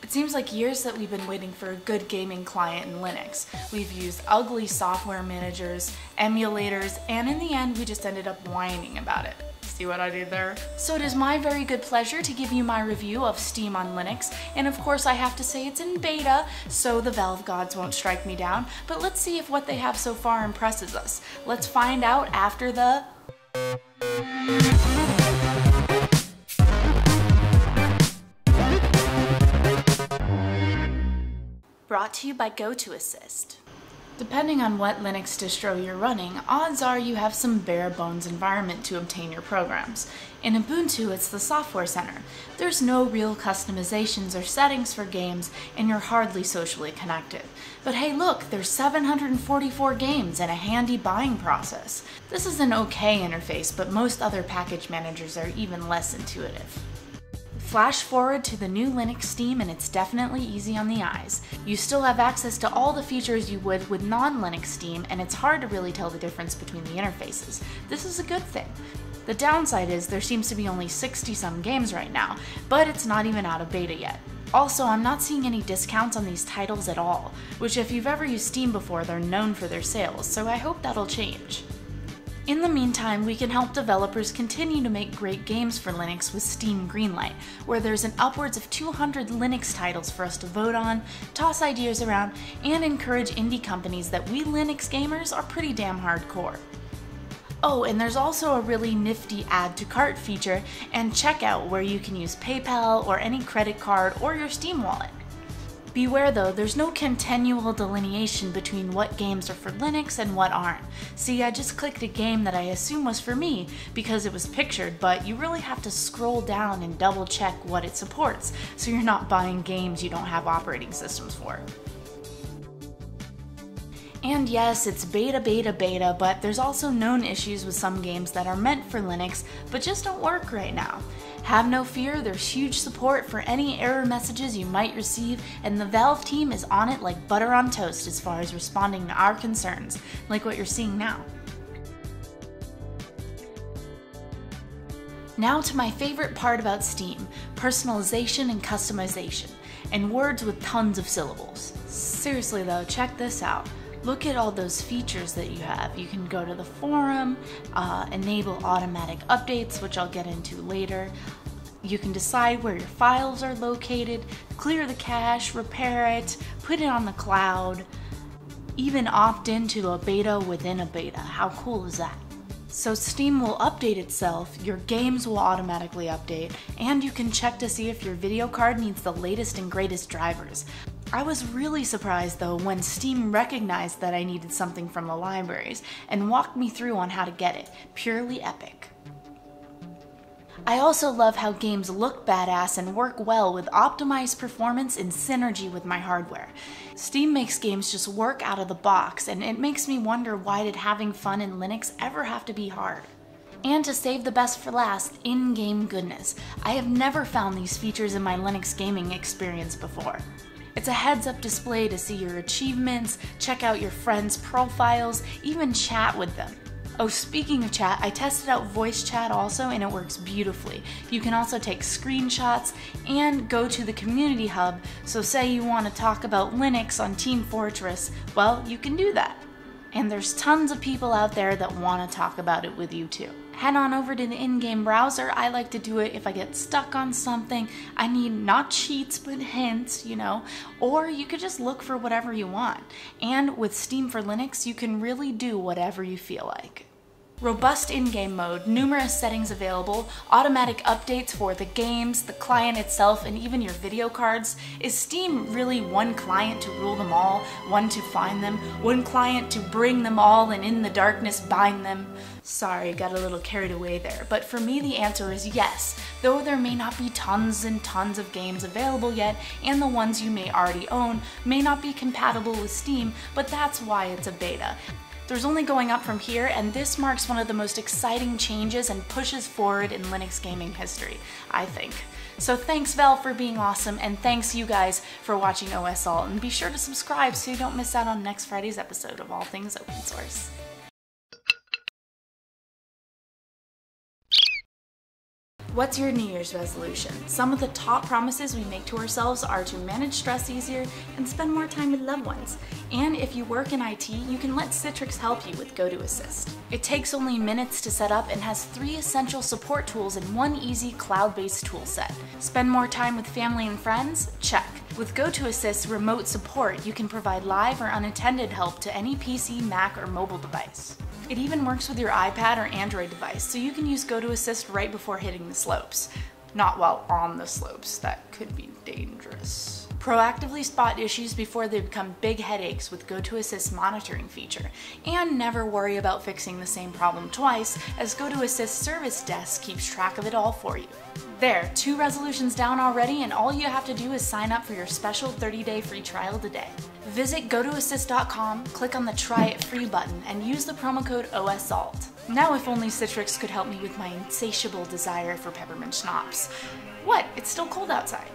It seems like years that we've been waiting for a good gaming client in Linux. We've used ugly software managers, emulators, and in the end we just ended up whining about it. See what I did there? So it is my very good pleasure to give you my review of Steam on Linux, and of course I have to say it's in beta, so the Valve gods won't strike me down, but let's see if what they have so far impresses us. Let's find out after the... Brought to you by GoToAssist. Depending on what Linux distro you're running, odds are you have some bare bones environment to obtain your programs. In Ubuntu, it's the Software Center. There's no real customizations or settings for games, and you're hardly socially connected. But hey look, there's 744 games and a handy buying process. This is an okay interface, but most other package managers are even less intuitive. Flash forward to the new Linux Steam and it's definitely easy on the eyes. You still have access to all the features you would with non-Linux Steam, and it's hard to really tell the difference between the interfaces. This is a good thing. The downside is there seems to be only 60-some games right now, but it's not even out of beta yet. Also, I'm not seeing any discounts on these titles at all, which if you've ever used Steam before, they're known for their sales, so I hope that'll change. In the meantime, we can help developers continue to make great games for Linux with Steam Greenlight, where there's an upwards of 200 Linux titles for us to vote on, toss ideas around, and encourage indie companies that we Linux gamers are pretty damn hardcore. Oh, and there's also a really nifty add to cart feature and checkout where you can use PayPal or any credit card or your Steam wallet. Beware though, there's no continual delineation between what games are for Linux and what aren't. See, I just clicked a game that I assume was for me because it was pictured, but you really have to scroll down and double check what it supports, so you're not buying games you don't have operating systems for. And yes, it's beta, but there's also known issues with some games that are meant for Linux, but just don't work right now. Have no fear, there's huge support for any error messages you might receive, and the Valve team is on it like butter on toast as far as responding to our concerns, like what you're seeing now. Now to my favorite part about Steam, personalization and customization, and words with tons of syllables. Seriously though, check this out. Look at all those features that you have. You can go to the forum, enable automatic updates, which I'll get into later. You can decide where your files are located, clear the cache, repair it, put it on the cloud, even opt into a beta within a beta. How cool is that? So Steam will update itself, your games will automatically update, and you can check to see if your video card needs the latest and greatest drivers. I was really surprised though when Steam recognized that I needed something from the libraries and walked me through on how to get it. Purely epic. I also love how games look badass and work well with optimized performance in synergy with my hardware. Steam makes games just work out of the box, and it makes me wonder, why did having fun in Linux ever have to be hard? And to save the best for last, in-game goodness. I have never found these features in my Linux gaming experience before. It's a heads-up display to see your achievements, check out your friends' profiles, even chat with them. Oh, speaking of chat, I tested out voice chat also and it works beautifully. You can also take screenshots and go to the community hub, so say you want to talk about Linux on Team Fortress, well, you can do that. And there's tons of people out there that want to talk about it with you too. Head on over to the in-game browser. I like to do it if I get stuck on something. I need not cheats, but hints, you know. Or you could just look for whatever you want. And with Steam for Linux, you can really do whatever you feel like. Robust in-game mode, numerous settings available, automatic updates for the games, the client itself, and even your video cards. Is Steam really one client to rule them all, one to find them, one client to bring them all and in the darkness bind them? Sorry, got a little carried away there, but for me the answer is yes, though there may not be tons and tons of games available yet, and the ones you may already own may not be compatible with Steam, but that's why it's a beta. There's only going up from here, and this marks one of the most exciting changes and pushes forward in Linux gaming history, I think. So thanks Valve for being awesome, and thanks you guys for watching OSAll, and be sure to subscribe so you don't miss out on next Friday's episode of All Things Open Source. What's your New Year's resolution? Some of the top promises we make to ourselves are to manage stress easier and spend more time with loved ones. And if you work in IT, you can let Citrix help you with GoToAssist. It takes only minutes to set up and has 3 essential support tools in one easy cloud-based tool set. Spend more time with family and friends? Check. With GoToAssist remote support, you can provide live or unattended help to any PC, Mac, or mobile device. It even works with your iPad or Android device, so you can use GoToAssist right before hitting the slopes. Not while on the slopes, that could be dangerous. Proactively spot issues before they become big headaches with GoToAssist monitoring feature, and never worry about fixing the same problem twice, as GoToAssist Service Desk keeps track of it all for you. There, 2 resolutions down already, and all you have to do is sign up for your special 30-day free trial today. Visit GoToAssist.com, click on the Try It Free button, and use the promo code OSALT. Now if only Citrix could help me with my insatiable desire for peppermint schnapps. What? It's still cold outside.